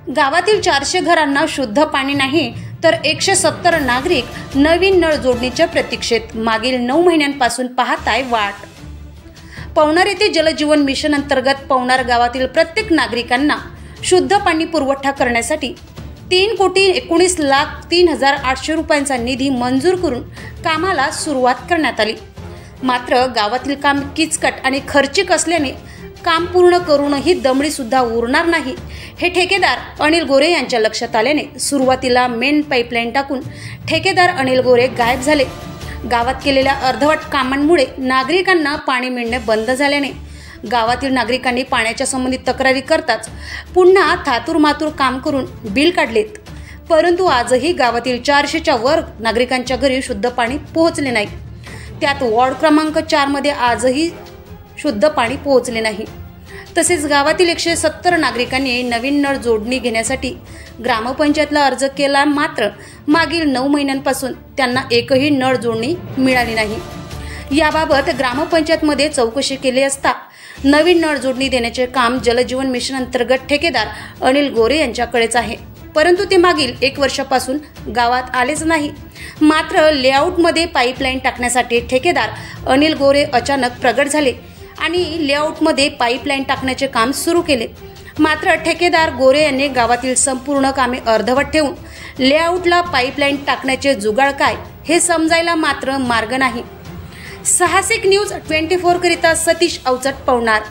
गावातील 400 घरांना शुद्ध पाणी नाही तर 170 नागरिक नवीन नळ जोडणीच्या प्रतीक्षेत मागील 9 महिन्यांपासून पाहताय वाट। पवनार येथे जलजीवन मिशन अंतर्गत पवनार गावातील प्रत्येक नागरिकांना शुद्ध पाणी पुरवठा करण्यासाठी 3,19,03,800 रुपयांचा निधी मंजूर करून कामाला सुरुवात करण्यात आली। मात्र गावातील काम किचकट आणि खर्चिक असल्याने काम पूर्ण करूनही दमडी सुद्धा उरणार नाही हे ठेकेदार अनिल गोरे यांच्या लक्षात आल्याने सुरुवातीला मेन पाईपलाईन टाकून ठेकेदार अनिल गोरे गायब झाले। गावात केलेल्या अर्धवट कामांमुळे नागरिकांना पाणी मिळणे बंद झाल्याने गावातील नागरिकांनी पाण्याच्या संबंधित तक्रारी करताच पुन्हा थातूरमातूर काम करून बिल काढलेत। परंतु आजही गावातील 400च्या वर नागरिकांच्या घरी शुद्ध पाणी पोहोचले नाही। त्यात वॉर्ड क्रमांक 4 मध्ये आजही शुद्ध पाणी पोहोचले नाही। तसेच गावातील 170 नागरिकांनी नवीन नळ जोडणी घेण्यासाठी ग्रामपंचायतला अर्ज केला, मात्र मागील 9 महिन्यांपासून त्यांना एकही नळ जोडणी मिळाली नाही। याबाबत ग्रामपंचायतमध्ये चौकशी केली असता नवीन नळ जोडणी देण्याचे काम जलजीवन मिशन अंतर्गत ठेकेदार अनिल गोरे यांच्याकडेच आहे, परंतु ते मागील 1 वर्षापासून गावात आलेच नाही। मात्र लेआउटमध्ये पाईपलाईन टाकण्यासाठी ठेकेदार अनिल गोरे अचानक प्रगट झाले आणि लेआउटमध्ये पाईपलाईन टाकण्याचे काम सुरू केले। मात्र ठेकेदार गोरे यांनी गावातील संपूर्ण कामे अर्धवट ठेवून लेआउटला पाईपलाईन टाकण्याचे जुगाड काय हे समजायला मात्र मार्ग नाही। साहसिक न्यूज 24 करिता सतीश अवचट, पवनार।